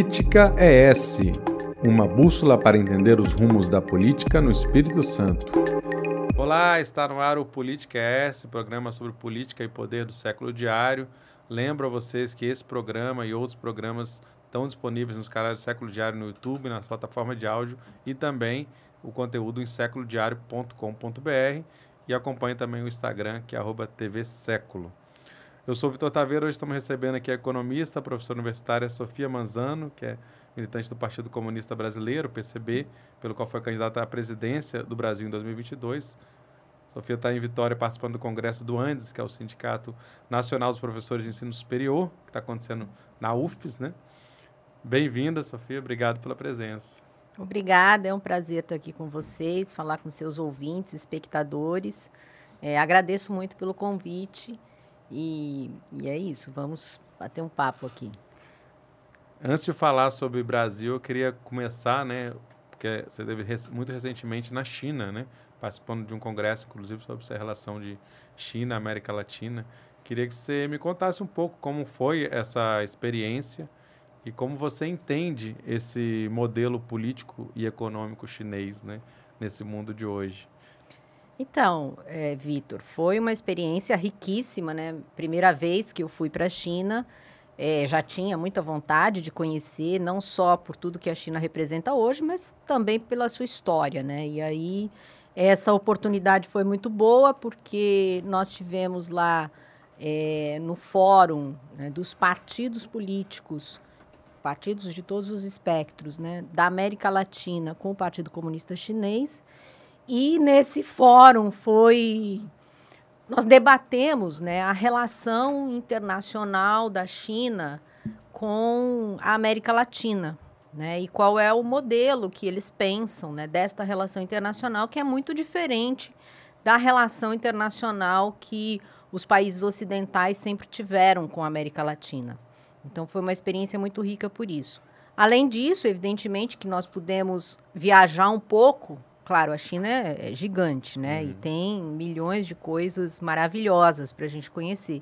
Política ES, uma bússola para entender os rumos da política no Espírito Santo. Olá, está no ar o Política ES, programa sobre política e poder do Século Diário. Lembro a vocês que esse programa e outros programas estão disponíveis nos canais do Século Diário no YouTube, nas plataformas de áudio e também o conteúdo em seculodiario.com.br e acompanhe também o Instagram, que é @tvséculo. Eu sou o Vitor Taveira, hoje estamos recebendo aqui a economista, a professora universitária Sofia Manzano, que é militante do Partido Comunista Brasileiro, PCB, pelo qual foi candidata à presidência do Brasil em 2022. Sofia está em Vitória participando do Congresso do Andes, que é o Sindicato Nacional dos Professores de Ensino Superior, que está acontecendo na UFES, né? Bem-vinda, Sofia, obrigado pela presença. Obrigada, é um prazer estar aqui com vocês, falar com seus ouvintes, espectadores. Agradeço muito pelo convite e é isso, vamos bater um papo aqui. Antes de falar sobre o Brasil, eu queria começar, né, porque você esteve muito recentemente na China, né, participando de um congresso, inclusive, sobre essa relação de China e América Latina. Queria que você me contasse um pouco como foi essa experiência e como você entende esse modelo político e econômico chinês, né, nesse mundo de hoje. Então, Vitor, foi uma experiência riquíssima, né? Primeira vez que eu fui para a China, já tinha muita vontade de conhecer, não só por tudo que a China representa hoje, mas também pela sua história, né? E aí, essa oportunidade foi muito boa, porque nós tivemos lá no fórum, né, dos partidos políticos, partidos de todos os espectros, né, da América Latina com o Partido Comunista Chinês. E nesse fórum nós debatemos, né, a relação internacional da China com a América Latina, né, e qual é o modelo que eles pensam, né, desta relação internacional, que é muito diferente da relação internacional que os países ocidentais sempre tiveram com a América Latina. Então, foi uma experiência muito rica por isso. Além disso, evidentemente, que nós pudemos viajar um pouco. Claro, a China é gigante, né? E tem milhões de coisas maravilhosas para a gente conhecer.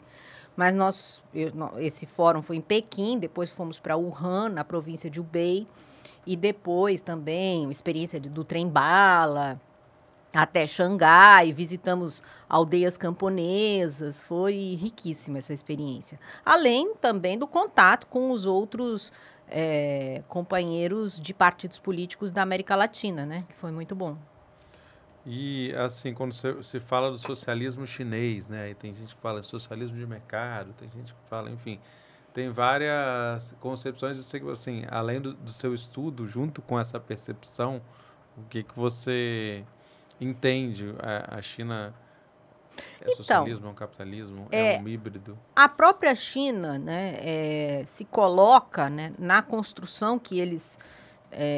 Mas esse fórum foi em Pequim, depois fomos para Wuhan, na província de Hubei, e depois também a experiência do trem-bala até Xangai, visitamos aldeias camponesas, foi riquíssima essa experiência. Além também do contato com os outros companheiros de partidos políticos da América Latina, né? Que foi muito bom. E, assim, quando se fala do socialismo chinês, né? Aí tem gente que fala de socialismo de mercado, tem gente que fala, enfim, tem várias concepções. Eu sei que, assim, além do seu estudo, junto com essa percepção, o que você entende? A China é socialismo, é um capitalismo, é um híbrido? A própria China, né, se coloca, né, na construção que eles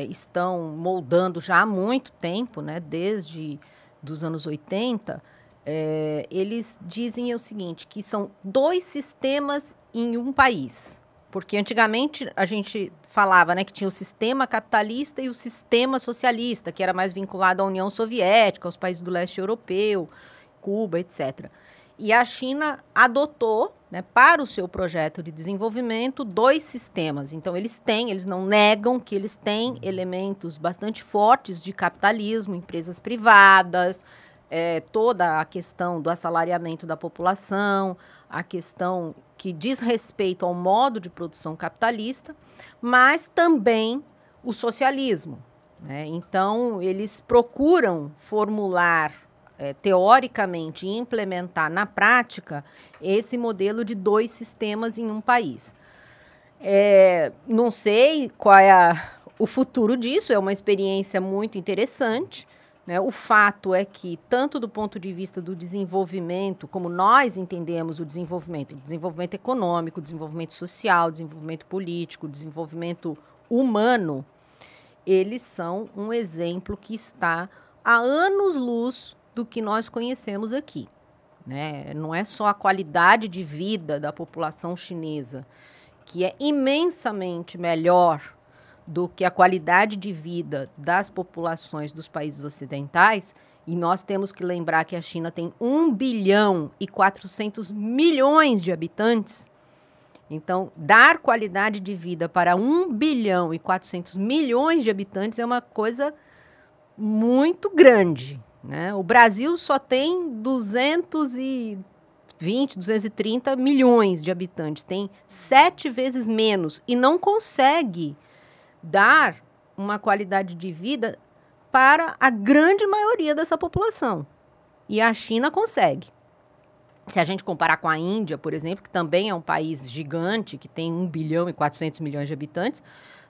estão moldando já há muito tempo, né, desde dos anos 80, eles dizem o seguinte, que são dois sistemas em um país. Porque antigamente a gente falava, né, que tinha o sistema capitalista e o sistema socialista, que era mais vinculado à União Soviética, aos países do leste europeu, Cuba, etc. E a China adotou, né, para o seu projeto de desenvolvimento, dois sistemas. Então, eles não negam que eles têm elementos bastante fortes de capitalismo, empresas privadas, toda a questão do assalariamento da população, a questão que diz respeito ao modo de produção capitalista, mas também o socialismo, né? Então, eles procuram formular teoricamente, implementar na prática esse modelo de dois sistemas em um país. Não sei qual é o futuro disso, é uma experiência muito interessante, né? O fato é que, tanto do ponto de vista do desenvolvimento, como nós entendemos o desenvolvimento econômico, desenvolvimento social, desenvolvimento político, desenvolvimento humano, eles são um exemplo que está há anos-luz do que nós conhecemos aqui, né? Não é só a qualidade de vida da população chinesa, que é imensamente melhor do que a qualidade de vida das populações dos países ocidentais, e nós temos que lembrar que a China tem 1 bilhão e 400 milhões de habitantes. Então, dar qualidade de vida para 1 bilhão e 400 milhões de habitantes é uma coisa muito grande, né? O Brasil só tem 220, 230 milhões de habitantes, tem 7 vezes menos e não consegue dar uma qualidade de vida para a grande maioria dessa população. E a China consegue. Se a gente comparar com a Índia, por exemplo, que também é um país gigante, que tem 1 bilhão e 400 milhões de habitantes,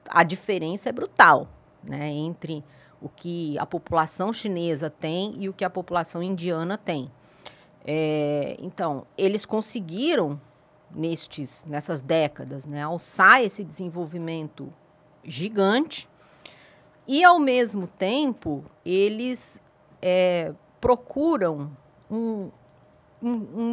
a diferença é brutal, né, entre o que a população chinesa tem e o que a população indiana tem. Então, eles conseguiram, nessas décadas, né, alçar esse desenvolvimento gigante e, ao mesmo tempo, eles procuram um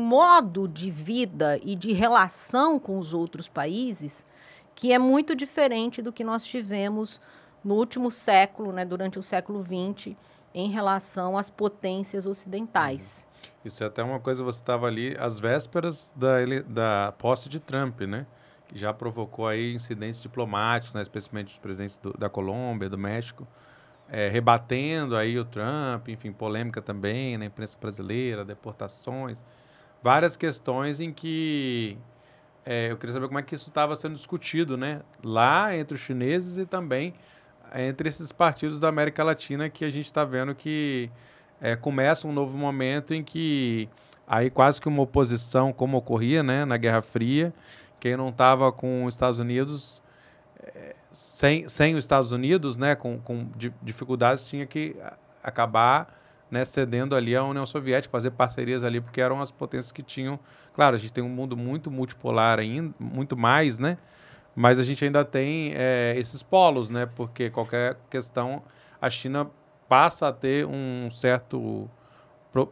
modo de vida e de relação com os outros países que é muito diferente do que nós tivemos no último século, né, durante o século XX, em relação às potências ocidentais. Isso é até uma coisa, você estava ali às vésperas da posse de Trump, né? Que já provocou aí incidentes diplomáticos, né, especialmente os presidentes da Colômbia, do México, rebatendo aí o Trump, enfim, polêmica também na imprensa brasileira, deportações, várias questões em que eu queria saber como é que isso estava sendo discutido, né, lá entre os chineses e também entre esses partidos da América Latina, que a gente está vendo que começa um novo momento em que aí quase que uma oposição, como ocorria, né, na Guerra Fria, quem não estava com os Estados Unidos, sem os Estados Unidos, né, com dificuldades, tinha que acabar, né, cedendo ali à União Soviética, fazer parcerias ali, porque eram as potências que tinham... Claro, a gente tem um mundo muito multipolar ainda, muito mais, né, mas a gente ainda tem esses polos, né, porque qualquer questão, a China passa a ter um certo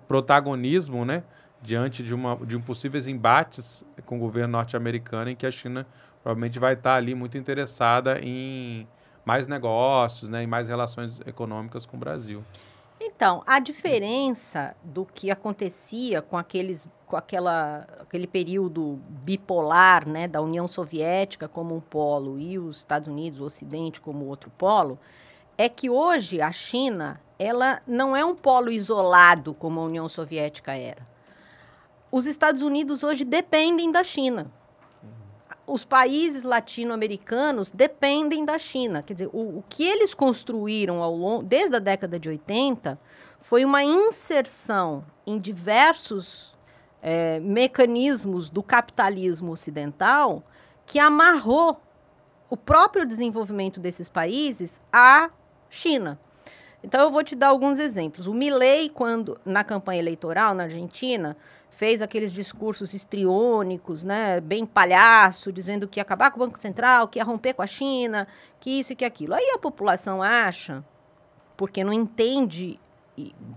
protagonismo, né, diante de possíveis embates com o governo norte-americano, em que a China provavelmente vai estar ali muito interessada em mais negócios, né, em mais relações econômicas com o Brasil. Então, a diferença do que acontecia com aquele período bipolar, né, da União Soviética como um polo e os Estados Unidos, o Ocidente, como outro polo, é que hoje a China, ela não é um polo isolado como a União Soviética era. Os Estados Unidos hoje dependem da China. Os países latino-americanos dependem da China. Quer dizer, o que eles construíram desde a década de 80 foi uma inserção em diversos mecanismos do capitalismo ocidental que amarrou o próprio desenvolvimento desses países à China. Então, eu vou te dar alguns exemplos. O Milei, quando na campanha eleitoral na Argentina, fez aqueles discursos histriônicos, né, bem palhaço, dizendo que ia acabar com o Banco Central, que ia romper com a China, que isso e que aquilo. Aí a população acha, porque não entende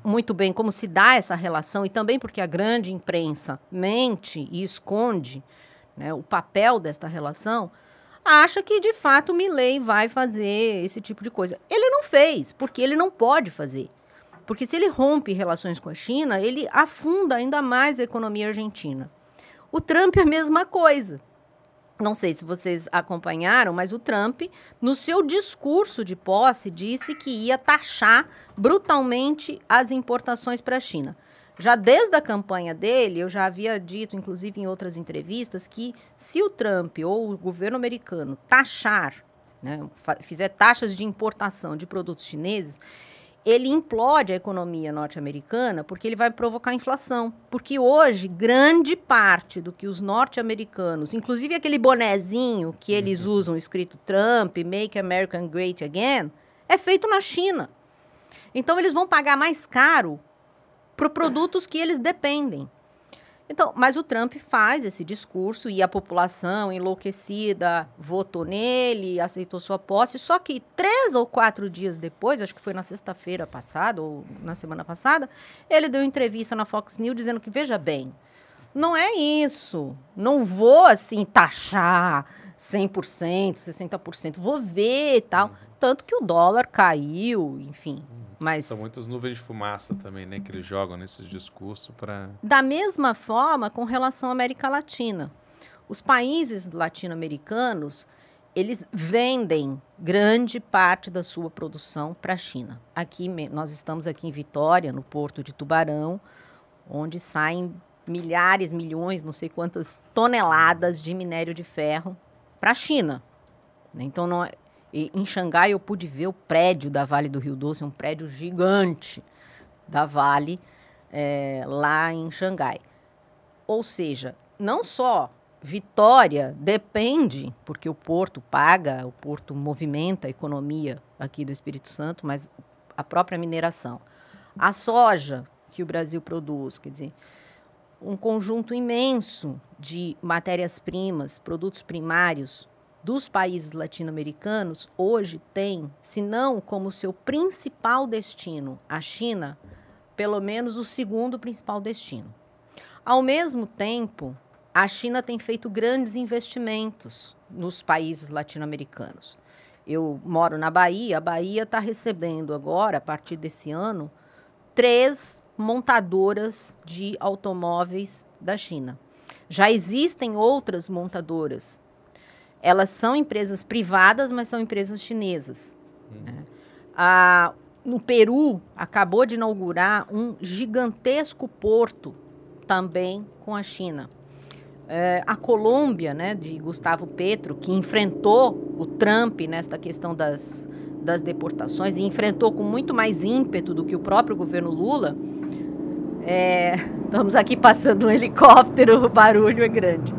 muito bem como se dá essa relação, e também porque a grande imprensa mente e esconde, né, o papel desta relação, acha que, de fato, o Milei vai fazer esse tipo de coisa. Ele não fez, porque ele não pode fazer. Porque se ele rompe relações com a China, ele afunda ainda mais a economia argentina. O Trump é a mesma coisa. Não sei se vocês acompanharam, mas o Trump, no seu discurso de posse, disse que ia taxar brutalmente as importações para a China. Já desde a campanha dele, eu já havia dito, inclusive em outras entrevistas, que se o Trump ou o governo americano taxar, né, fizer taxas de importação de produtos chineses, ele implode a economia norte-americana porque ele vai provocar inflação. Porque hoje, grande parte do que os norte-americanos, inclusive aquele bonezinho que eles usam escrito Trump, Make America Great Again, é feito na China. Então, eles vão pagar mais caro por produtos que eles dependem. Então, mas o Trump faz esse discurso e a população enlouquecida votou nele, aceitou sua posse, só que 3 ou 4 dias depois, acho que foi na sexta-feira passada ou na semana passada, ele deu entrevista na Fox News dizendo que, veja bem, não é isso, não vou assim taxar 100%, 60%, vou ver e tal. Tanto que o dólar caiu, enfim. Mas são muitas nuvens de fumaça também, né, que eles jogam nesses discursos para... Da mesma forma, com relação à América Latina. Os países latino-americanos, eles vendem grande parte da sua produção para a China. Nós estamos aqui em Vitória, no Porto de Tubarão, onde saem milhares, milhões, não sei quantas toneladas de minério de ferro para a China. Então, em Xangai, eu pude ver o prédio da Vale do Rio Doce, um prédio gigante da Vale, lá em Xangai. Ou seja, não só Vitória depende, porque o porto paga, o porto movimenta a economia aqui do Espírito Santo, mas a própria mineração. A soja que o Brasil produz, quer dizer, um conjunto imenso de matérias-primas, produtos primários dos países latino-americanos, hoje tem, se não como seu principal destino, a China, pelo menos o segundo principal destino. Ao mesmo tempo, a China tem feito grandes investimentos nos países latino-americanos. Eu moro na Bahia, a Bahia está recebendo agora, a partir desse ano, 3 montadoras de automóveis da China. Já existem outras montadoras. Elas são empresas privadas, mas são empresas chinesas. Né? No Peru, acabou de inaugurar um gigantesco porto também com a China. A Colômbia, né, de Gustavo Petro, que enfrentou o Trump nesta questão das deportações e enfrentou com muito mais ímpeto do que o próprio governo Lula. Estamos aqui passando um helicóptero, o barulho é grande.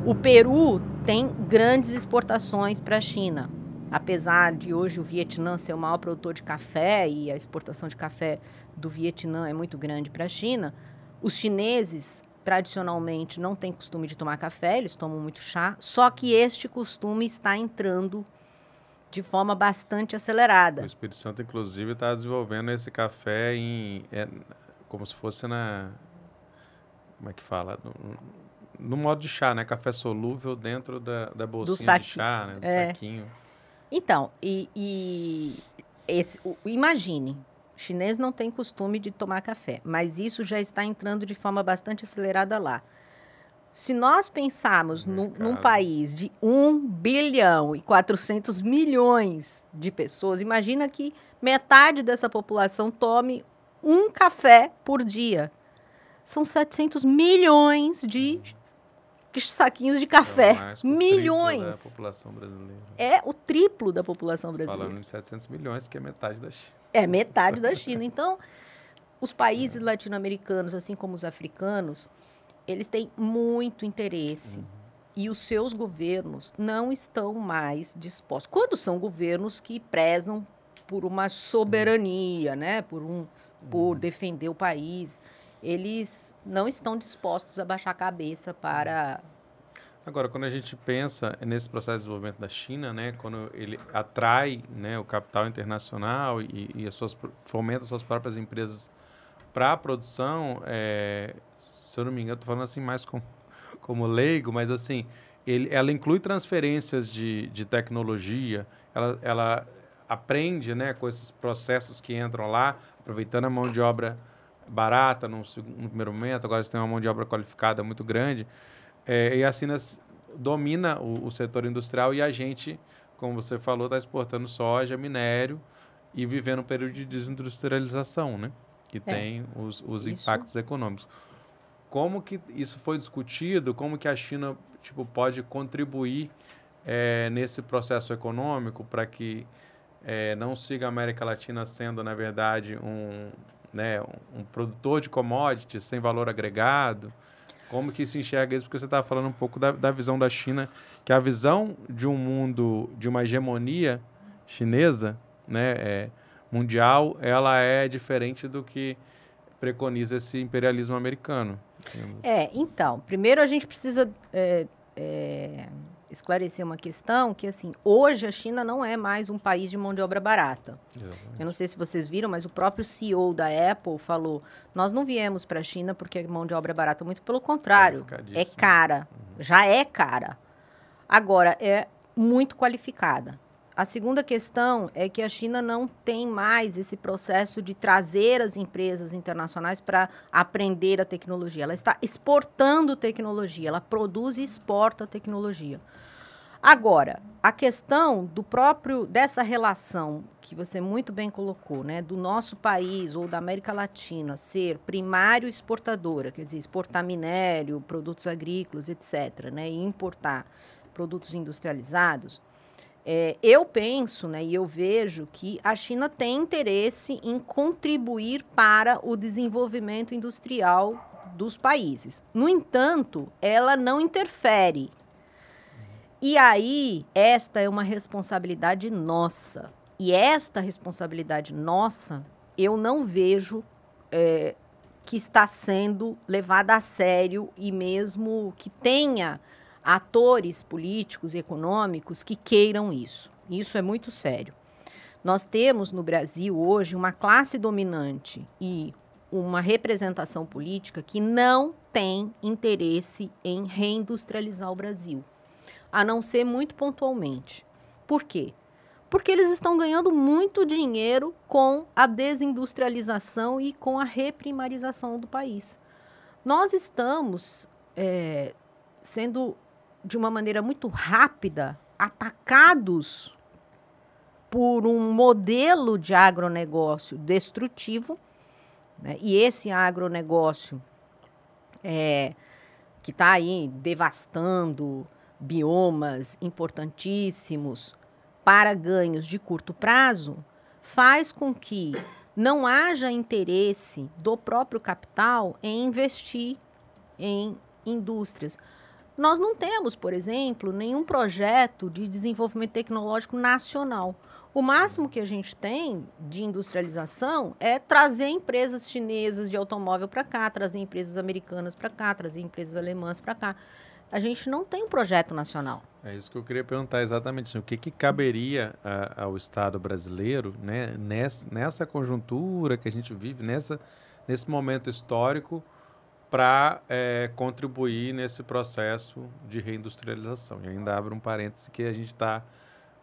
O Peru tem grandes exportações para a China. Apesar de hoje o Vietnã ser o maior produtor de café e a exportação de café do Vietnã é muito grande para a China, os chineses tradicionalmente não têm costume de tomar café, eles tomam muito chá, só que este costume está entrando de forma bastante acelerada. O Espírito Santo, inclusive, está desenvolvendo esse café como se fosse como é que fala? No modo de chá, né? Café solúvel dentro da bolsinha de chá, né? Do saquinho. Então, imagine, o chinês não tem costume de tomar café, mas isso já está entrando de forma bastante acelerada lá. Se nós pensarmos num país de 1 bilhão e 400 milhões de pessoas, imagina que metade dessa população tome um café por dia. São 700 milhões de saquinhos de café. Então, milhões. Da população brasileira. É o triplo da população brasileira. Falando em 700 milhões, que é metade da China. É metade da China. Então, os países latino-americanos, assim como os africanos, eles têm muito interesse. E os seus governos não estão mais dispostos. Quando são governos que prezam por uma soberania, né? Por defender o país, eles não estão dispostos a baixar a cabeça para... Agora, quando a gente pensa nesse processo de desenvolvimento da China, né, quando ele atrai, né, o capital internacional e fomenta suas próprias empresas para a produção, se eu não me engano, estou falando assim mais como leigo, mas assim, ela inclui transferências de tecnologia, ela aprende, né, com esses processos que entram lá, aproveitando a mão de obra barata no primeiro momento, agora você tem uma mão de obra qualificada muito grande, e a China domina o setor industrial e a gente, como você falou, está exportando soja, minério e vivendo um período de desindustrialização, né? Que tem os impactos econômicos. Como que isso foi discutido? Como que a China pode contribuir nesse processo econômico para que não siga a América Latina sendo, na verdade, um produtor de commodities sem valor agregado? Como que se enxerga isso? Porque você estava falando um pouco da visão da China, que a visão de um mundo, de uma hegemonia chinesa, né, mundial, ela é diferente do que preconiza esse imperialismo americano. Então, primeiro a gente precisa esclarecer uma questão que, assim, hoje a China não é mais um país de mão de obra barata. Exatamente. Eu não sei se vocês viram, mas o próprio CEO da Apple falou, nós não viemos para a China porque a mão de obra é barata, muito pelo contrário, é cara, já é cara. Agora, é muito qualificada. A segunda questão é que a China não tem mais esse processo de trazer as empresas internacionais para aprender a tecnologia. Ela está exportando tecnologia, ela produz e exporta tecnologia. Agora, a questão dessa relação que você muito bem colocou, né, do nosso país ou da América Latina ser primário exportadora, quer dizer, exportar minério, produtos agrícolas, etc., né, e importar produtos industrializados, eu penso, né, e eu vejo que a China tem interesse em contribuir para o desenvolvimento industrial dos países. No entanto, ela não interfere. E aí, esta é uma responsabilidade nossa. E esta responsabilidade nossa, eu não vejo que está sendo levada a sério e mesmo que tenha atores políticos e econômicos que queiram isso. Isso é muito sério. Nós temos no Brasil hoje uma classe dominante e uma representação política que não tem interesse em reindustrializar o Brasil, a não ser muito pontualmente. Por quê? Porque eles estão ganhando muito dinheiro com a desindustrialização e com a reprimarização do país. Nós estamos sendo, de uma maneira muito rápida, atacados por um modelo de agronegócio destrutivo, né? E esse agronegócio que está aí devastando biomas importantíssimos para ganhos de curto prazo, faz com que não haja interesse do próprio capital em investir em indústrias. Nós não temos, por exemplo, nenhum projeto de desenvolvimento tecnológico nacional. O máximo que a gente tem de industrialização é trazer empresas chinesas de automóvel para cá, trazer empresas americanas para cá, trazer empresas alemãs para cá. A gente não tem um projeto nacional. É isso que eu queria perguntar exatamente. Assim, o que caberia ao Estado brasileiro, né, nessa conjuntura que a gente vive, nesse momento histórico, para contribuir nesse processo de reindustrialização? E ainda abre um parêntese que a gente está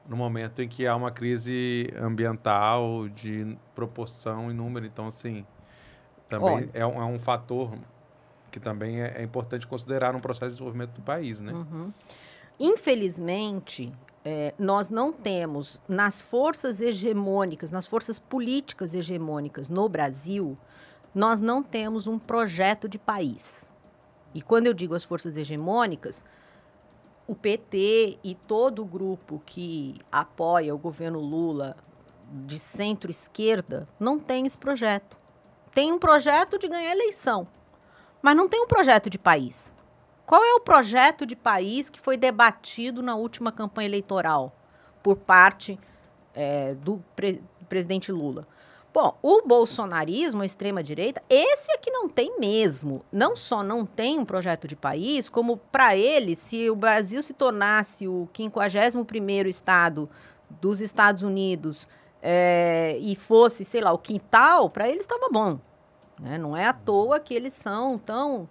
no momento em que há uma crise ambiental de proporção e número. Então, assim, também é um fator que também é importante considerar no processo de desenvolvimento do país, né? Uhum. Infelizmente, nós não temos nas forças hegemônicas, nas forças políticas hegemônicas no Brasil, nós não temos um projeto de país. E quando eu digo as forças hegemônicas, o PT e todo o grupo que apoia o governo Lula de centro-esquerda não tem esse projeto. Tem um projeto de ganhar eleição, mas não tem um projeto de país. Qual é o projeto de país que foi debatido na última campanha eleitoral por parte do presidente Lula? Bom, o bolsonarismo, a extrema-direita, esse é que não tem mesmo. Não só não tem um projeto de país, como para eles, se o Brasil se tornasse o 51º estado dos Estados Unidos e fosse, sei lá, o quintal, para eles estava bom. Né? Não é à toa que eles são tão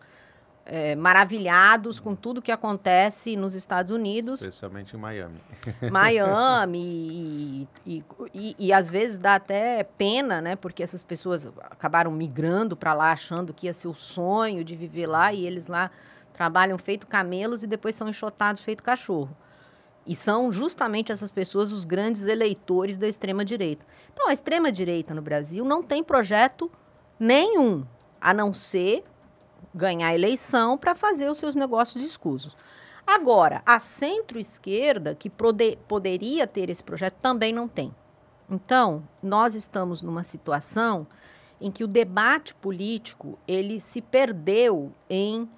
maravilhados com tudo que acontece nos Estados Unidos. Especialmente em Miami. Miami e às vezes dá até pena, né? Porque essas pessoas acabaram migrando para lá achando que ia ser o sonho de viver lá e eles lá trabalham feito camelos e depois são enxotados feito cachorro. E são justamente essas pessoas os grandes eleitores da extrema-direita. Então, a extrema-direita no Brasil não tem projeto nenhum, a não ser ganhar a eleição para fazer os seus negócios escusos. Agora, a centro-esquerda, que poderia ter esse projeto, também não tem. Então, nós estamos numa situação em que o debate político ele se perdeu em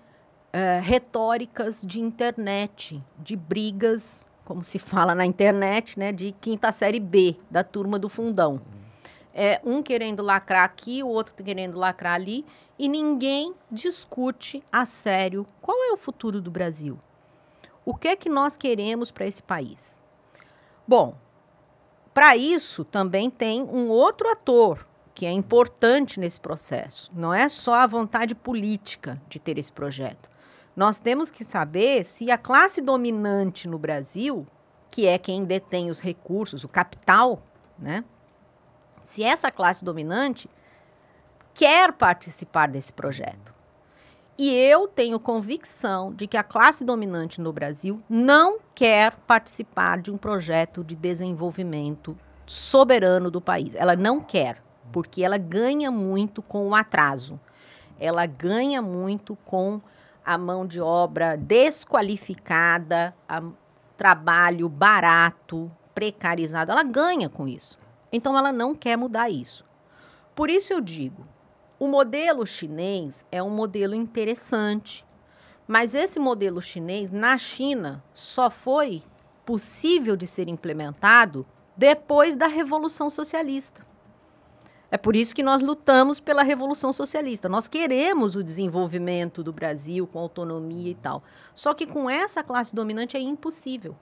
retóricas de internet, de brigas, como se fala na internet, né, de quinta série B, da turma do fundão. Um querendo lacrar aqui, o outro querendo lacrar ali, e ninguém discute a sério qual é o futuro do Brasil. O que é que nós queremos para esse país? Bom, para isso também tem um outro ator que é importante nesse processo. Não é só a vontade política de ter esse projeto. Nós temos que saber se a classe dominante no Brasil que é quem detém os recursos, o capital, né? Se essa classe dominante quer participar desse projeto. E eu tenho convicção de que a classe dominante no Brasil não quer participar de um projeto de desenvolvimento soberano do país. Ela não quer, porque ela ganha muito com o atraso. Ela ganha muito com a mão de obra desqualificada, trabalho barato, precarizado. Ela ganha com isso. Então, ela não quer mudar isso. Por isso eu digo, o modelo chinês é um modelo interessante, mas esse modelo chinês, na China, só foi possível de ser implementado depois da Revolução Socialista. É por isso que nós lutamos pela Revolução Socialista. Nós queremos o desenvolvimento do Brasil com autonomia e tal. Só que com essa classe dominante é impossível.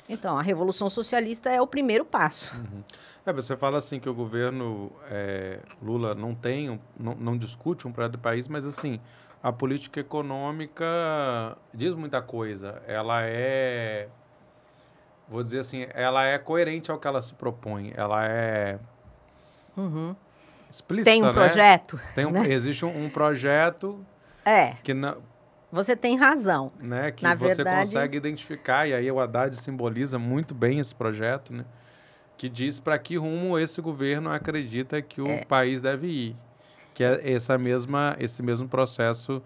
Então, a Revolução Socialista é o primeiro passo. Você fala assim que o governo Lula não discute um projeto de país, mas assim, a política econômica diz muita coisa. Ela vou dizer assim, ela é coerente ao que ela se propõe. Ela é explícita, tem um projeto. Né? Existe um projeto que não... Você tem razão. Né, que você consegue identificar, e aí o Haddad simboliza muito bem esse projeto, né, que diz para que rumo esse governo acredita que o país deve ir. Que é esse mesmo processo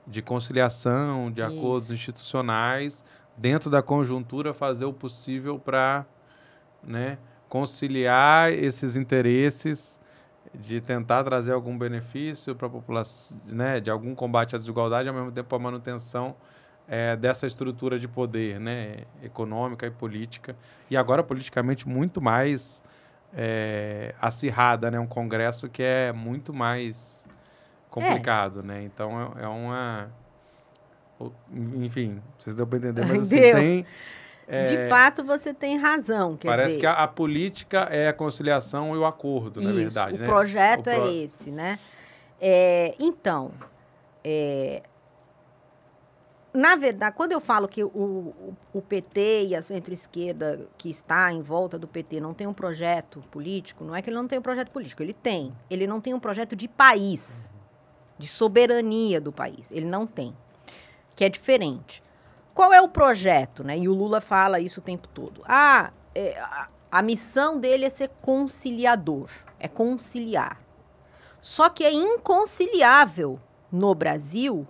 de conciliação, de acordos institucionais, dentro da conjuntura, fazer o possível para, né, conciliar esses interesses, de tentar trazer algum benefício para a população, né, de algum combate à desigualdade, ao mesmo tempo a manutenção dessa estrutura de poder, né, econômica e política, e agora politicamente muito mais acirrada, né, um Congresso que é muito mais complicado, né, então enfim, vocês deu para entender, mas assim, tem... De fato, você tem razão. Parece que a política é a conciliação e o acordo, na verdade. O projeto é esse, né? Então, na verdade, quando eu falo que o PT e a centro-esquerda que está em volta do PT não tem um projeto político, não é que ele não tem um projeto político, ele tem. Ele não tem um projeto de país, de soberania do país. Ele não tem, que é diferente. Qual é o projeto, né? E o Lula fala isso o tempo todo. A missão dele é ser conciliador, é conciliar. Só que é inconciliável no Brasil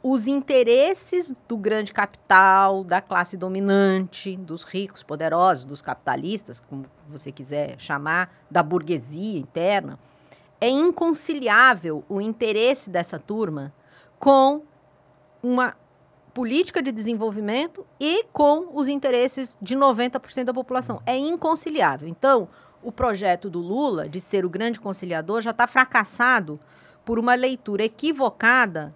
os interesses do grande capital, da classe dominante, dos ricos, poderosos, dos capitalistas, como você quiser chamar, da burguesia interna. É inconciliável o interesse dessa turma com uma política de desenvolvimento e com os interesses de 90% da população. É inconciliável. Então, o projeto do Lula de ser o grande conciliador já está fracassado por uma leitura equivocada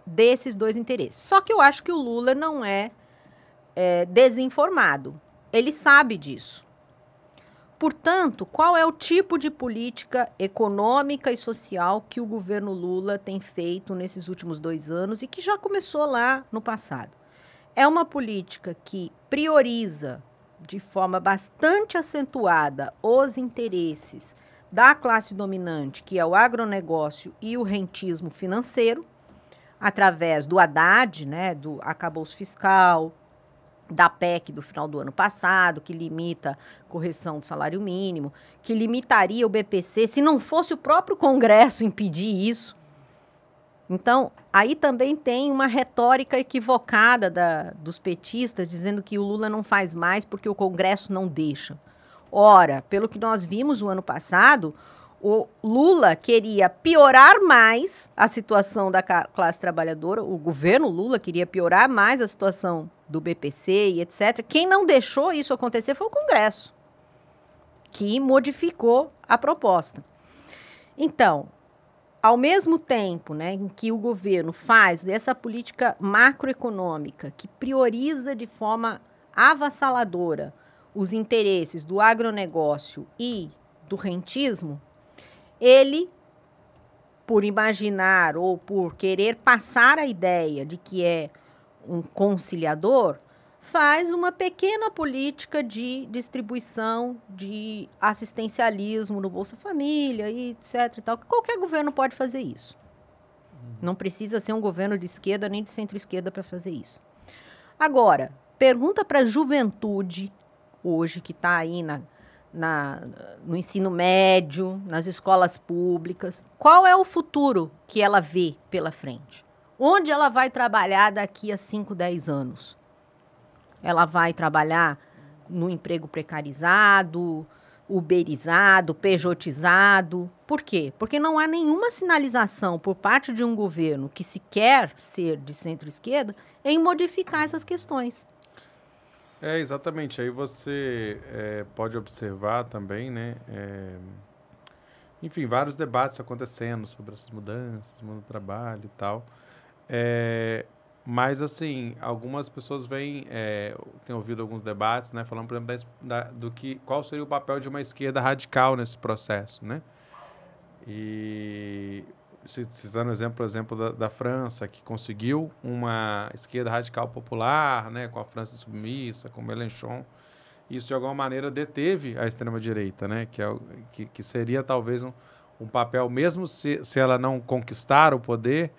desses dois interesses. Só que eu acho que o Lula não é desinformado. Ele sabe disso. Portanto, qual é o tipo de política econômica e social que o governo Lula tem feito nesses últimos 2 anos e que já começou lá no passado? É uma política que prioriza de forma bastante acentuada os interesses da classe dominante, que é o agronegócio e o rentismo financeiro, através do Haddad, né, do arcabouço fiscal, da PEC do final do ano passado, que limita a correção do salário mínimo, que limitaria o BPC, se não fosse o próprio Congresso impedir isso. Então, aí também tem uma retórica equivocada dos petistas, dizendo que o Lula não faz mais porque o Congresso não deixa. Ora, pelo que nós vimos o ano passado, o Lula queria piorar mais a situação da classe trabalhadora, o governo Lula queria piorar mais a situação do BPC e etc. Quem não deixou isso acontecer foi o Congresso, que modificou a proposta. Então, ao mesmo tempo, né, em que o governo faz dessa política macroeconômica que prioriza de forma avassaladora os interesses do agronegócio e do rentismo, ele, por imaginar ou por querer passar a ideia de que é um conciliador, faz uma pequena política de distribuição de assistencialismo no Bolsa Família, e etc. E tal. Qualquer governo pode fazer isso. Não precisa ser um governo de esquerda nem de centro-esquerda para fazer isso. Agora, pergunta para a juventude hoje que está aí no ensino médio, nas escolas públicas, qual é o futuro que ela vê pela frente? Onde ela vai trabalhar daqui a 5, 10 anos? Ela vai trabalhar no emprego precarizado, uberizado, pejotizado. Por quê? Porque não há nenhuma sinalização por parte de um governo que se quer ser de centro-esquerda em modificar essas questões. Exatamente. Aí você pode observar também, né? Enfim, vários debates acontecendo sobre essas mudanças, mundo do trabalho e tal. Mas, assim, algumas pessoas têm ouvido alguns debates, né? Falando, por exemplo, qual seria o papel de uma esquerda radical nesse processo, né? E citando o exemplo da França, que conseguiu uma esquerda radical popular, né, com a França submissa, com Mélenchon. Isso, de alguma maneira, deteve a extrema-direita, né, que seria talvez um papel, mesmo se ela não conquistar o poder,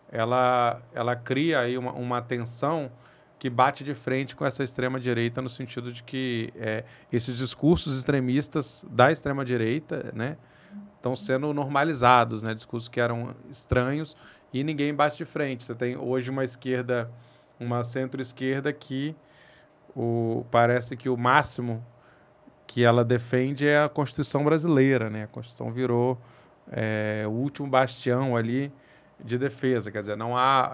ela cria aí uma tensão que bate de frente com essa extrema-direita, no sentido de que esses discursos extremistas da extrema-direita, né, estão sendo normalizados, né? Discursos que eram estranhos e ninguém bate de frente. Você tem hoje uma centro-esquerda que parece que o máximo que ela defende é a Constituição brasileira, né? A Constituição virou o último bastião ali de defesa. Quer dizer, não há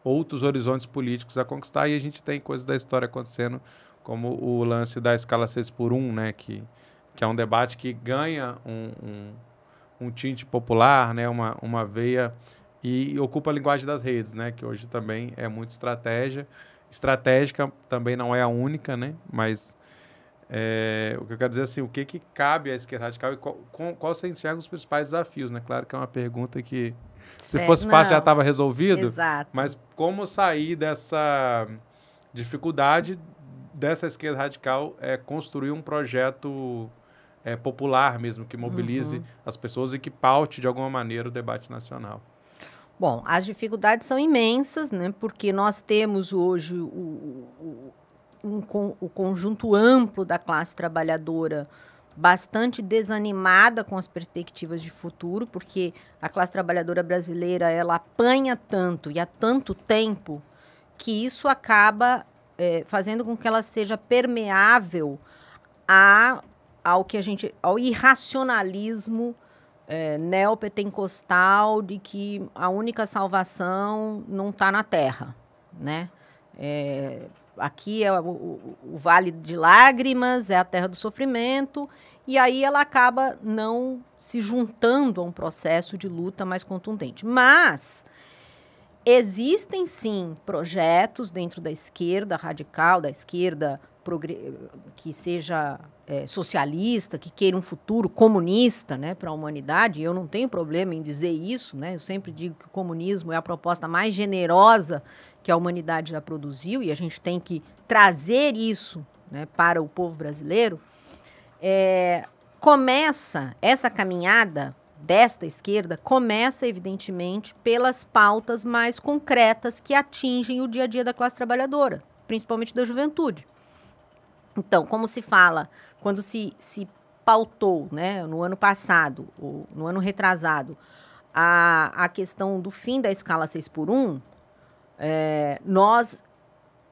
outros horizontes políticos a conquistar, e a gente tem coisas da história acontecendo, como o lance da escala 6x1, né? Que é um debate que ganha um tinte popular, né, uma veia, e ocupa a linguagem das redes, né, que hoje também é muito estratégica, também não é a única, né, mas o que eu quero dizer assim, o que cabe à esquerda radical e qual você enxerga os principais desafios, né? Claro que é uma pergunta que, se fosse fácil, já estava resolvido. Exato. Mas como sair dessa dificuldade dessa esquerda radical construir um projeto popular mesmo, que mobilize as pessoas e que paute, de alguma maneira, o debate nacional? Bom, as dificuldades são imensas, né? Porque nós temos hoje o conjunto amplo da classe trabalhadora bastante desanimada com as perspectivas de futuro, porque a classe trabalhadora brasileira, ela apanha tanto e há tanto tempo que isso acaba fazendo com que ela seja permeável ao irracionalismo neopentecostal de que a única salvação não está na terra, né? Aqui é o Vale de Lágrimas, é a terra do sofrimento, e aí ela acaba não se juntando a um processo de luta mais contundente. Mas existem, sim, projetos dentro da esquerda radical, da esquerda que seja socialista, que queira um futuro comunista, né, para a humanidade. Eu não tenho problema em dizer isso, né? Eu sempre digo que o comunismo é a proposta mais generosa que a humanidade já produziu, e a gente tem que trazer isso, né, para o povo brasileiro. Começa essa caminhada desta esquerda, começa, evidentemente, pelas pautas mais concretas que atingem o dia a dia da classe trabalhadora, principalmente da juventude. Então, como se fala, quando se pautou, né, no ano passado, ou no ano retrasado, a questão do fim da escala 6x1, nós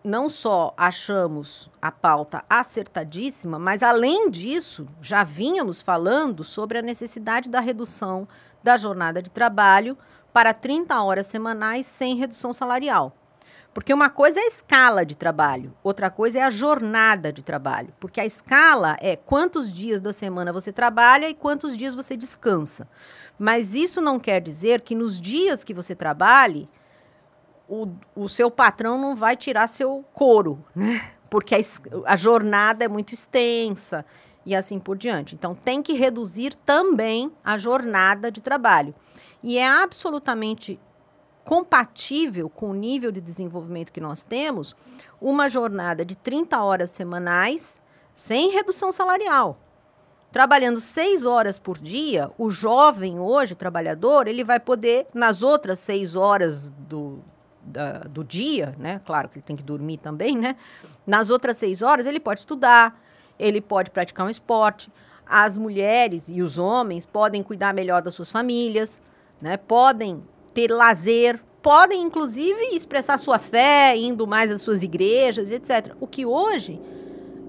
não só achamos a pauta acertadíssima, mas, além disso, já vínhamos falando sobre a necessidade da redução da jornada de trabalho para 30 horas semanais sem redução salarial. Porque uma coisa é a escala de trabalho, outra coisa é a jornada de trabalho. Porque a escala é quantos dias da semana você trabalha e quantos dias você descansa. Mas isso não quer dizer que nos dias que você trabalhe, o seu patrão não vai tirar seu couro, né? Porque a jornada é muito extensa e assim por diante. Então, tem que reduzir também a jornada de trabalho. E é absolutamente compatível com o nível de desenvolvimento que nós temos, uma jornada de 30 horas semanais sem redução salarial. Trabalhando 6 horas por dia, o jovem hoje, trabalhador, ele vai poder, nas outras 6 horas do dia, né? Claro que ele tem que dormir também, né? Nas outras 6 horas, ele pode estudar, ele pode praticar um esporte. As mulheres e os homens podem cuidar melhor das suas famílias, né? Podem ter lazer, podem, inclusive, expressar sua fé, indo mais às suas igrejas, etc. O que hoje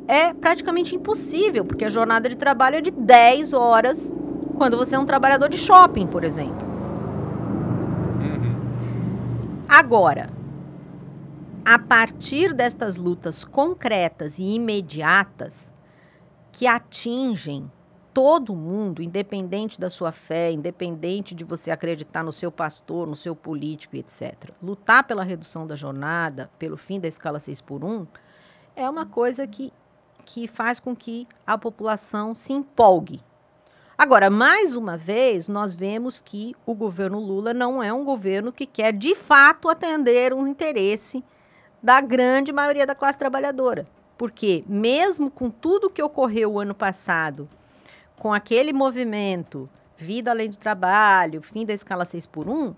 é praticamente impossível, porque a jornada de trabalho é de 10 horas, quando você é um trabalhador de shopping, por exemplo. Agora, a partir destas lutas concretas e imediatas, que atingem todo mundo, independente da sua fé, independente de você acreditar no seu pastor, no seu político, etc. Lutar pela redução da jornada, pelo fim da escala 6x1, é uma coisa que faz com que a população se empolgue. Agora, mais uma vez, nós vemos que o governo Lula não é um governo que quer, de fato, atender um interesse da grande maioria da classe trabalhadora. Porque, mesmo com tudo que ocorreu o ano passado, com aquele movimento, vida além do trabalho, fim da escala 6x1,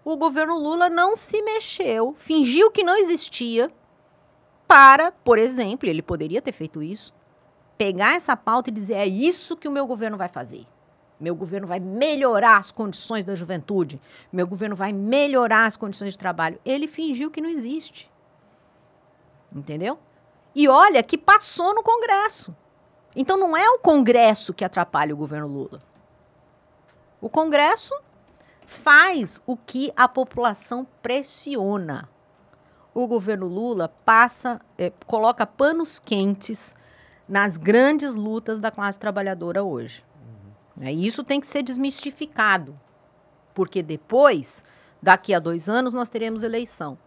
o governo Lula não se mexeu, fingiu que não existia para, por exemplo, ele poderia ter feito isso, pegar essa pauta e dizer, é isso que o meu governo vai fazer. Meu governo vai melhorar as condições da juventude, meu governo vai melhorar as condições de trabalho. Ele fingiu que não existe. Entendeu? E olha que passou no Congresso. Então, não é o Congresso que atrapalha o governo Lula. O Congresso faz o que a população pressiona. O governo Lula coloca panos quentes nas grandes lutas da classe trabalhadora hoje. E isso tem que ser desmistificado, porque depois, daqui a 2 anos, nós teremos eleição.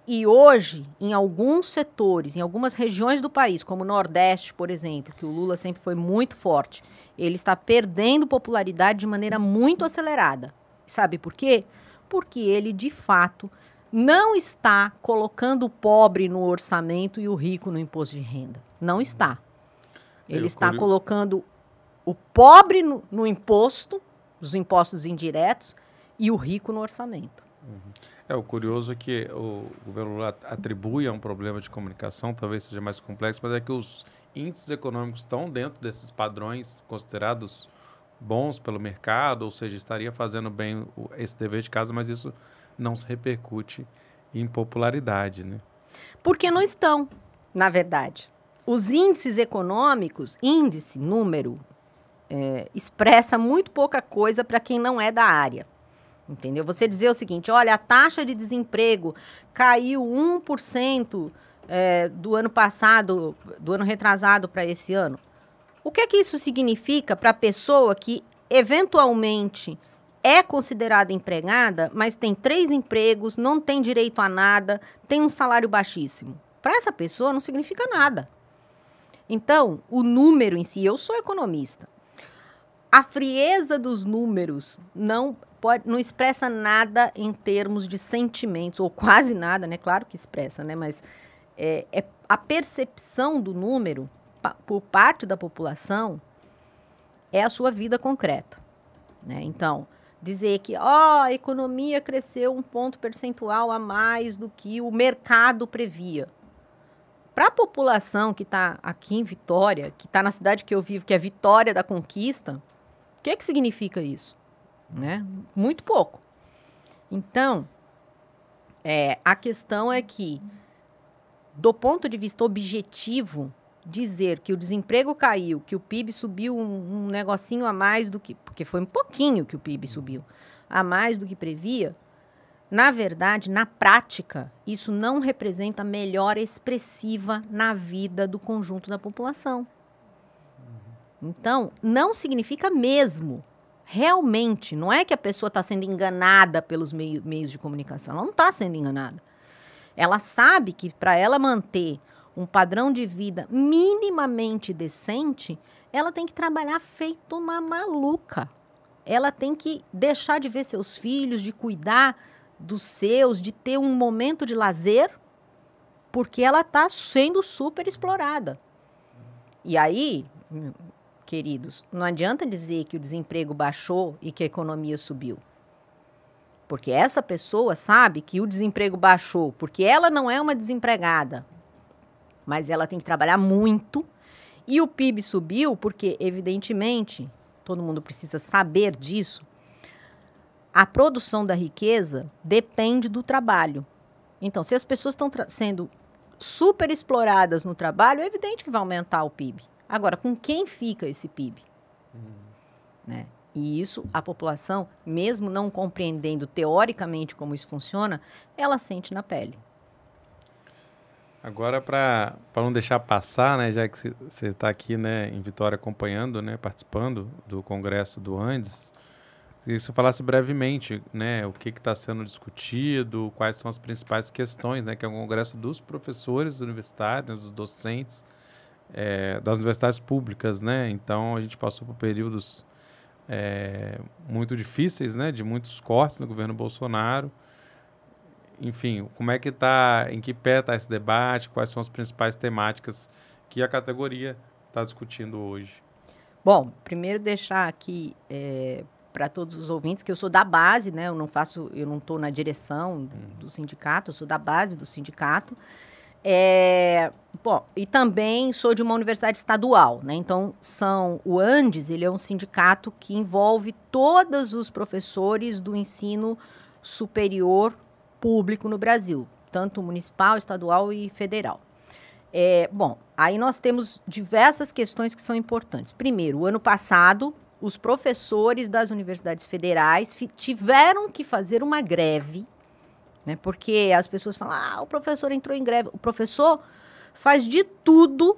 E hoje, em alguns setores, em algumas regiões do país, como o Nordeste, por exemplo, que o Lula sempre foi muito forte, ele está perdendo popularidade de maneira muito acelerada. Sabe por quê? Porque ele, de fato, não está colocando o pobre no orçamento e o rico no imposto de renda. Não está. Ele está colocando o pobre no imposto, os impostos indiretos, e o rico no orçamento. O curioso é que o governo Lula atribui a um problema de comunicação, talvez seja mais complexo, mas é que os índices econômicos estão dentro desses padrões considerados bons pelo mercado, ou seja, estaria fazendo bem esse dever de casa, mas isso não se repercute em popularidade, né? Porque não estão, na verdade. Os índices econômicos, número, expressa muito pouca coisa para quem não é da área. Entendeu? Você dizer o seguinte, olha, a taxa de desemprego caiu 1% do ano passado, do ano retrasado para esse ano. O que é que isso significa para a pessoa que, eventualmente, é considerada empregada, mas tem 3 empregos, não tem direito a nada, tem um salário baixíssimo? Para essa pessoa não significa nada. Então, o número em si, eu sou economista, a frieza dos números não expressa nada em termos de sentimentos, ou quase nada, né? Claro que expressa, né? Mas a percepção do número por parte da população é a sua vida concreta, né? Então, dizer que a economia cresceu 1 ponto percentual a mais do que o mercado previa. Para a população que está aqui em Vitória, que está na cidade que eu vivo, que é Vitória da Conquista, o que significa isso? Né? Muito pouco. Então, a questão é que, do ponto de vista objetivo, dizer que o desemprego caiu, que o PIB subiu um negocinho a mais do que... Porque foi um pouquinho que o PIB subiu, a mais do que previa, na verdade, na prática, isso não representa melhora expressiva na vida do conjunto da população. Então, não significa mesmo. Realmente, não é que a pessoa está sendo enganada pelos meios de comunicação. Ela não está sendo enganada. Ela sabe que para ela manter um padrão de vida minimamente decente, ela tem que trabalhar feito uma maluca. Ela tem que deixar de ver seus filhos, de cuidar dos seus de ter um momento de lazer, porque ela está sendo super explorada. E aí, queridos, não adianta dizer que o desemprego baixou e que a economia subiu. Porque essa pessoa sabe que o desemprego baixou, porque ela não é uma desempregada, mas ela tem que trabalhar muito. E o PIB subiu porque, evidentemente, todo mundo precisa saber disso, a produção da riqueza depende do trabalho. Então, se as pessoas estão sendo super exploradas no trabalho, é evidente que vai aumentar o PIB. Agora, com quem fica esse PIB? Né? E isso, a população, mesmo não compreendendo teoricamente como isso funciona, ela sente na pele. Agora, para não deixar passar, né, já que você está aqui, né, em Vitória acompanhando, né, participando do Congresso do Andes, queria que você falasse brevemente, né, o que está sendo discutido, quais são as principais questões, né, que é um congresso dos professores universitários, dos docentes, das universidades públicas, né, então a gente passou por períodos muito difíceis, né, de muitos cortes no governo Bolsonaro. Enfim, como é que está, em que pé está esse debate, quais são as principais temáticas que a categoria está discutindo hoje? Bom, primeiro deixar aqui para todos os ouvintes que eu sou da base, né? Eu não estou na direção do sindicato, eu sou da base do sindicato. Bom, e também sou de uma universidade estadual, né? Então, o Andes, ele é um sindicato que envolve todos os professores do ensino superior público no Brasil, tanto municipal, estadual e federal. Bom, aí nós temos diversas questões que são importantes. Primeiro, o ano passado, os professores das universidades federais tiveram que fazer uma greve, né? Porque as pessoas falam, o professor entrou em greve. O professor faz de tudo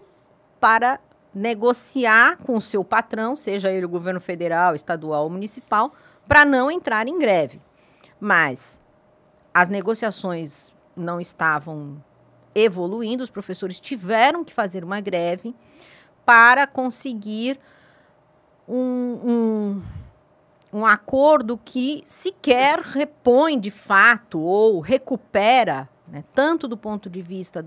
para negociar com o seu patrão, seja ele o governo federal, estadual ou municipal, para não entrar em greve. Mas as negociações não estavam evoluindo, os professores tiveram que fazer uma greve para conseguir um acordo que sequer repõe de fato ou recupera, né, tanto do ponto de vista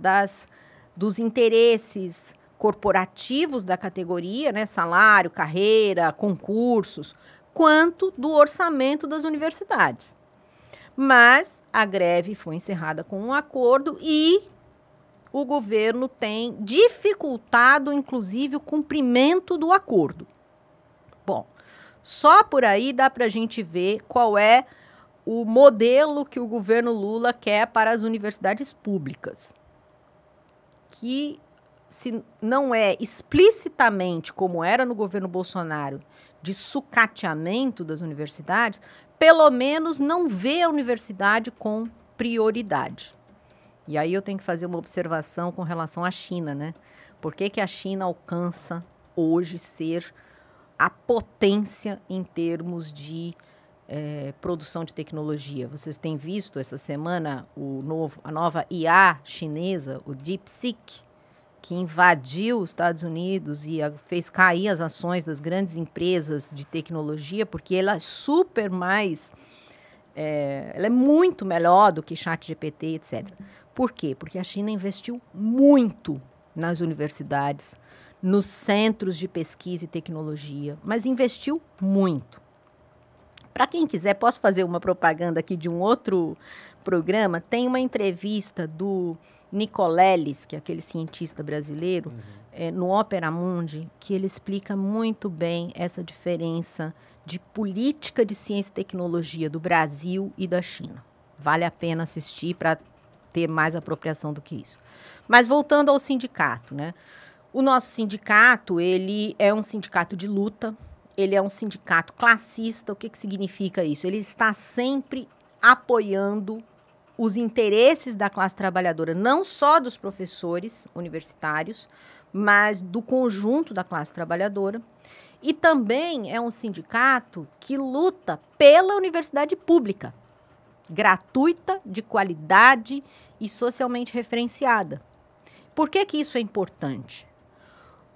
dos interesses corporativos da categoria, né, salário, carreira, concursos, quanto do orçamento das universidades. Mas a greve foi encerrada com um acordo e o governo tem dificultado, inclusive, o cumprimento do acordo. Bom, só por aí dá para a gente ver qual é o modelo que o governo Lula quer para as universidades públicas. Que, se não é explicitamente, como era no governo Bolsonaro, de sucateamento das universidades, pelo menos não vê a universidade com prioridade. E aí eu tenho que fazer uma observação com relação à China, né? Por que a China alcança hoje ser a potência em termos de produção de tecnologia? Vocês têm visto essa semana a nova IA chinesa, o DeepSeek, que invadiu os Estados Unidos e fez cair as ações das grandes empresas de tecnologia, porque ela é super mais... ela é muito melhor do que ChatGPT, etc. Por quê? Porque a China investiu muito nas universidades, nos centros de pesquisa e tecnologia, mas investiu muito. Para quem quiser, posso fazer uma propaganda aqui de um outro programa. Tem uma entrevista do Nicoleles, que é aquele cientista brasileiro, no Opera Mundi, que ele explica muito bem essa diferença de política de ciência e tecnologia do Brasil e da China. Vale a pena assistir para ter mais apropriação do que isso. Mas voltando ao sindicato, né? O nosso sindicato, ele é um sindicato de luta, ele é um sindicato classista. O que significa isso? Ele está sempre apoiando os interesses da classe trabalhadora, não só dos professores universitários, mas do conjunto da classe trabalhadora. E também é um sindicato que luta pela universidade pública, gratuita, de qualidade e socialmente referenciada. Por que isso é importante?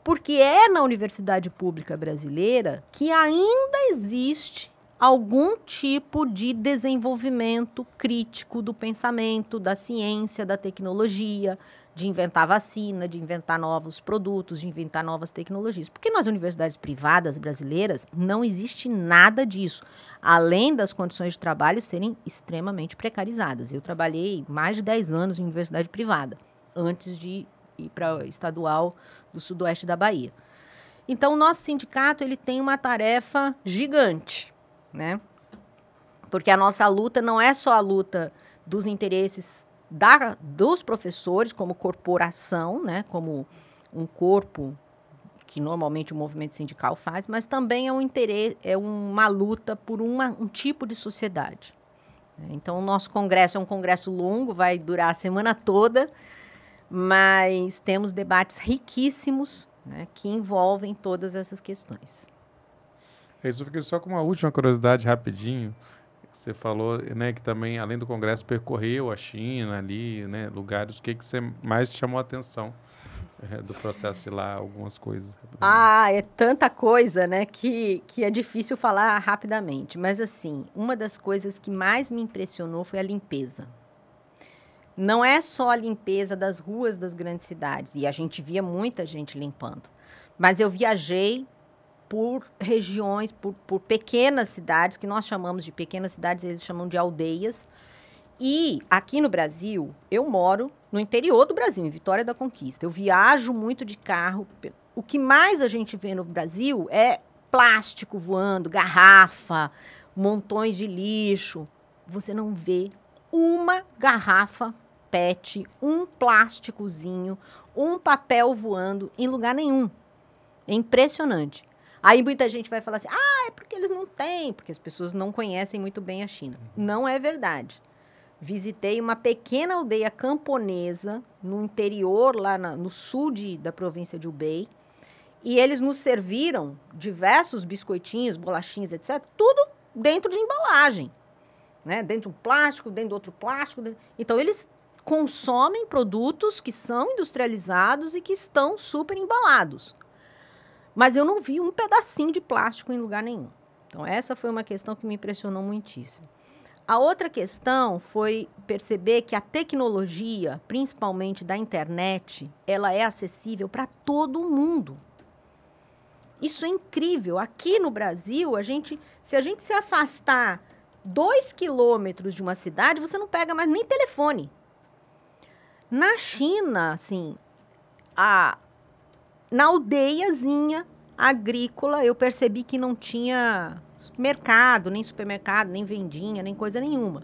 Porque é na universidade pública brasileira que ainda existe algum tipo de desenvolvimento crítico do pensamento, da ciência, da tecnologia, de inventar vacina, de inventar novos produtos, de inventar novas tecnologias. Porque nas universidades privadas brasileiras não existe nada disso, além das condições de trabalho serem extremamente precarizadas. Eu trabalhei mais de 10 anos em universidade privada, antes de ir para a estadual do sudoeste da Bahia. Então, o nosso sindicato ele tem uma tarefa gigante, né? Porque a nossa luta não é só a luta dos interesses dos professores como corporação, né? Como um corpo que normalmente o movimento sindical faz, mas também é um interesse, é uma luta por um tipo de sociedade. Então, o nosso congresso é um congresso longo, vai durar a semana toda, mas temos debates riquíssimos, né, que envolvem todas essas questões. Eu fiquei só com uma última curiosidade rapidinho. Você falou, né, que também, além do congresso, percorreu a China ali, né, lugares. O que você mais te chamou a atenção do processo de lá, algumas coisas? É tanta coisa, né, que é difícil falar rapidamente. Mas, assim, uma das coisas que mais me impressionou foi a limpeza. Não é só a limpeza das ruas das grandes cidades, e a gente via muita gente limpando. Mas eu viajei por regiões, por pequenas cidades, que nós chamamos de pequenas cidades, eles chamam de aldeias. E aqui no Brasil, eu moro no interior do Brasil, em Vitória da Conquista. Eu viajo muito de carro. O que mais a gente vê no Brasil é plástico voando, garrafa, montões de lixo. Você não vê uma garrafa PET, um plásticozinho, um papel voando em lugar nenhum. É impressionante. Aí muita gente vai falar assim, é porque eles não têm, porque as pessoas não conhecem muito bem a China. Não é verdade. Visitei uma pequena aldeia camponesa no interior, lá no sul da província de Hubei, e eles nos serviram diversos biscoitinhos, bolachinhas, etc., tudo dentro de embalagem, né? Dentro de um plástico, dentro de outro plástico. Então, eles consomem produtos que são industrializados e que estão super embalados. Mas eu não vi um pedacinho de plástico em lugar nenhum. Então, essa foi uma questão que me impressionou muitíssimo. A outra questão foi perceber que a tecnologia, principalmente da internet, ela é acessível para todo mundo. Isso é incrível. Aqui no Brasil, se a gente se afastar 2 quilômetros de uma cidade, você não pega mais nem telefone. Na China, assim, na aldeiazinha agrícola, eu percebi que não tinha mercado, nem supermercado, nem vendinha, nem coisa nenhuma.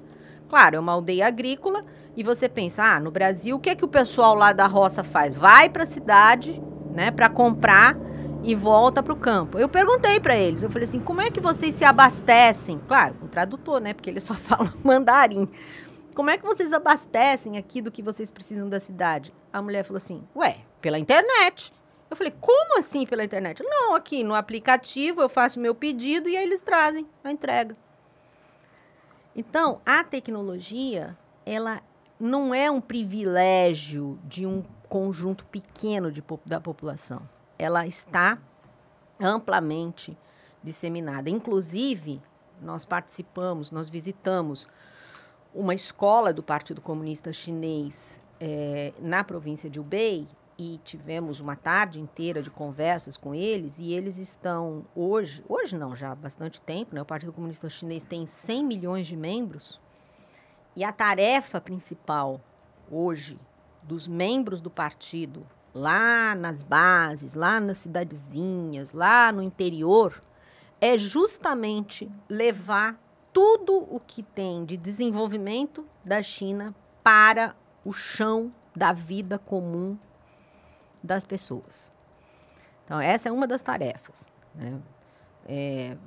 Claro, é uma aldeia agrícola e você pensa, no Brasil, o que é que o pessoal lá da roça faz? Vai para a cidade, né, para comprar e volta para o campo. Eu perguntei para eles, eu falei assim, como é que vocês se abastecem? Claro, um tradutor, né, porque eles só falam mandarim. Como é que vocês abastecem aqui do que vocês precisam da cidade? A mulher falou assim, pela internet. Eu falei, como assim pela internet? Não, aqui no aplicativo eu faço meu pedido e aí eles trazem a entrega. Então, a tecnologia, ela não é um privilégio de um conjunto pequeno da população. Ela está amplamente disseminada. Inclusive, nós visitamos uma escola do Partido Comunista Chinês na província de Hubei, e tivemos uma tarde inteira de conversas com eles, e eles estão hoje não, já há bastante tempo, né? O Partido Comunista Chinês tem 100 milhões de membros, e a tarefa principal hoje dos membros do partido, lá nas bases, lá nas cidadezinhas, lá no interior, é justamente levar tudo o que tem de desenvolvimento da China para o chão da vida comum das pessoas. Então, essa é uma das tarefas, né?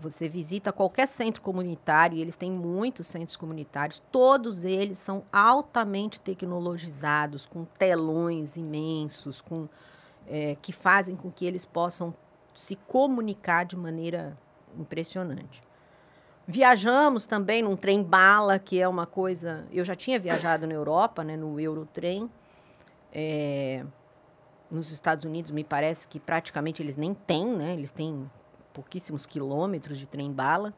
Você visita qualquer centro comunitário, e eles têm muitos centros comunitários, todos eles são altamente tecnologizados, com telões imensos, que fazem com que eles possam se comunicar de maneira impressionante. Viajamos também num trem-bala, que é uma coisa... Eu já tinha viajado na Europa, né, no Eurotrem. Nos Estados Unidos, me parece que praticamente eles nem têm, né? Eles têm pouquíssimos quilômetros de trem-bala.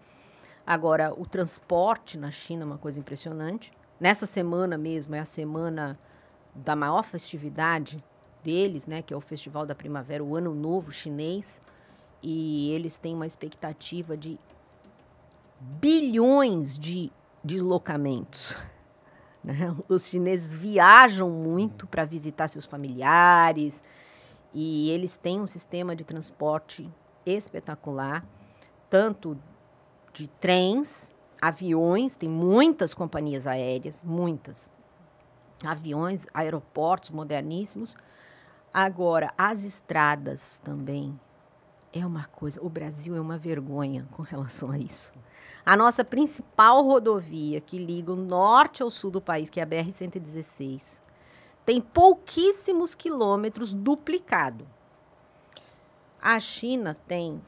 Agora, o transporte na China é uma coisa impressionante. Nessa semana mesmo, é a semana da maior festividade deles, né, que é o Festival da Primavera, o Ano Novo Chinês, e eles têm uma expectativa de bilhões de deslocamentos. Né? Os chineses viajam muito para visitar seus familiares e eles têm um sistema de transporte espetacular, tanto de trens, aviões, tem muitas companhias aéreas, muitas. Aviões, aeroportos moderníssimos. Agora, as estradas também é uma coisa... O Brasil é uma vergonha com relação a isso. A nossa principal rodovia, que liga o norte ao sul do país, que é a BR-116, tem pouquíssimos quilômetros duplicado. A China tem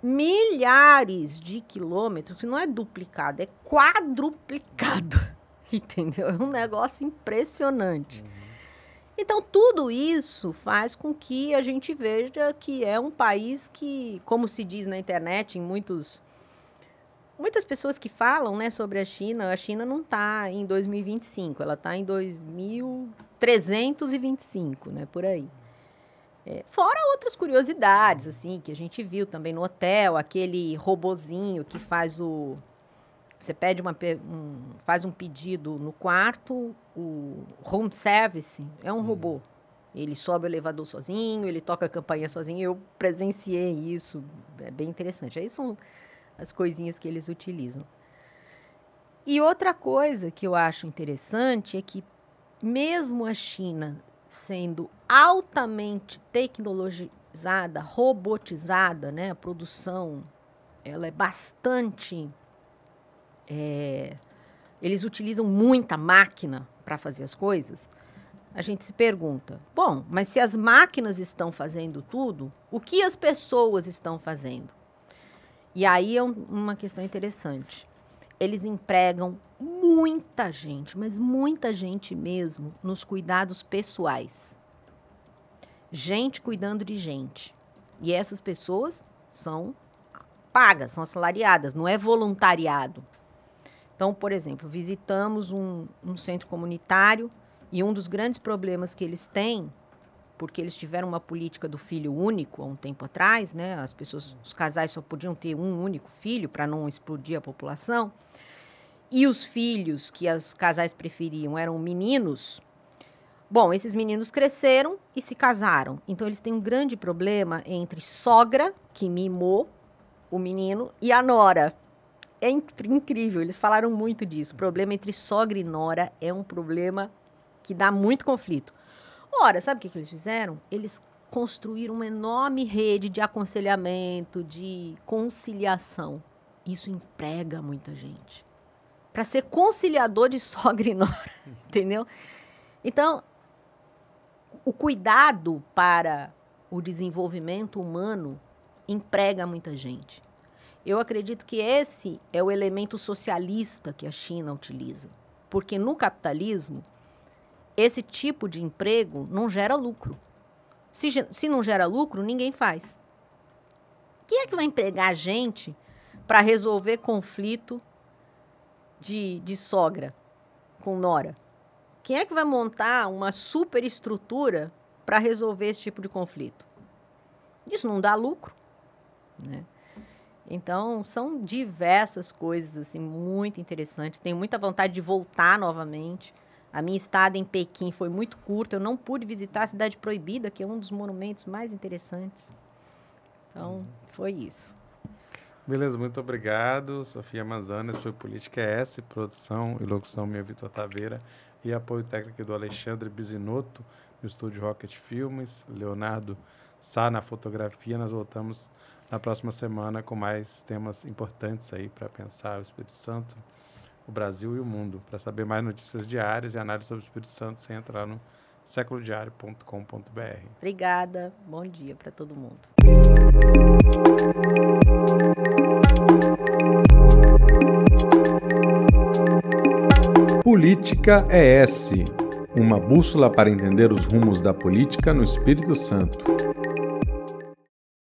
milhares de quilômetros, que não é duplicado, é quadruplicado. Entendeu? É um negócio impressionante. Então, tudo isso faz com que a gente veja que é um país que, como se diz na internet, em muitas pessoas que falam, né, sobre a China não está em 2025, ela está em 2325, né, por aí. Fora outras curiosidades, assim, que a gente viu também no hotel, aquele robozinho que faz o... Você pede faz um pedido no quarto, o home service é um robô. Ele sobe o elevador sozinho, ele toca a campainha sozinho. Eu presenciei isso, é bem interessante. Aí são as coisinhas que eles utilizam. E outra coisa que eu acho interessante é que, mesmo a China sendo altamente tecnologizada, robotizada, né, a produção ela é bastante... eles utilizam muita máquina para fazer as coisas. A gente se pergunta, bom, mas se as máquinas estão fazendo tudo, o que as pessoas estão fazendo? E aí é uma questão interessante. Eles empregam muita gente, mas muita gente mesmo, nos cuidados pessoais. Gente cuidando de gente. E essas pessoas são pagas, são assalariadas, não é voluntariado. Então, por exemplo, visitamos um centro comunitário e um dos grandes problemas que eles têm, porque eles tiveram uma política do filho único há um tempo atrás, né? Os casais só podiam ter um único filho para não explodir a população, e os filhos que os casais preferiam eram meninos. Bom, esses meninos cresceram e se casaram. Então, eles têm um grande problema entre sogra, que mimou o menino, e a nora. É incrível, eles falaram muito disso. O problema entre sogra e nora é um problema que dá muito conflito. Ora, sabe o que eles fizeram? Eles construíram uma enorme rede de aconselhamento, de conciliação. Isso emprega muita gente. Para ser conciliador de sogra e nora, entendeu? Então, o cuidado para o desenvolvimento humano emprega muita gente. Eu acredito que esse é o elemento socialista que a China utiliza. Porque no capitalismo, esse tipo de emprego não gera lucro. Se não gera lucro, ninguém faz. Quem é que vai empregar gente para resolver conflito de sogra com nora? Quem é que vai montar uma superestrutura para resolver esse tipo de conflito? Isso não dá lucro, né? Então, são diversas coisas assim, muito interessantes. Tenho muita vontade de voltar novamente. A minha estada em Pequim foi muito curta. Eu não pude visitar a Cidade Proibida, que é um dos monumentos mais interessantes. Então, foi isso. Beleza, muito obrigado. Sofia Mazanas, foi Política S, produção e locução minha Vitor Taveira e apoio técnico do Alexandre Bisinotto, no estúdio Rocket Filmes, Leonardo Sá na fotografia. Nós voltamos na próxima semana com mais temas importantes aí para pensar o Espírito Santo, o Brasil e o mundo. Para saber mais notícias diárias e análise sobre o Espírito Santo, você entra lá no seculodiario.com.br. Obrigada, bom dia para todo mundo. Política ES, uma bússola para entender os rumos da política no Espírito Santo.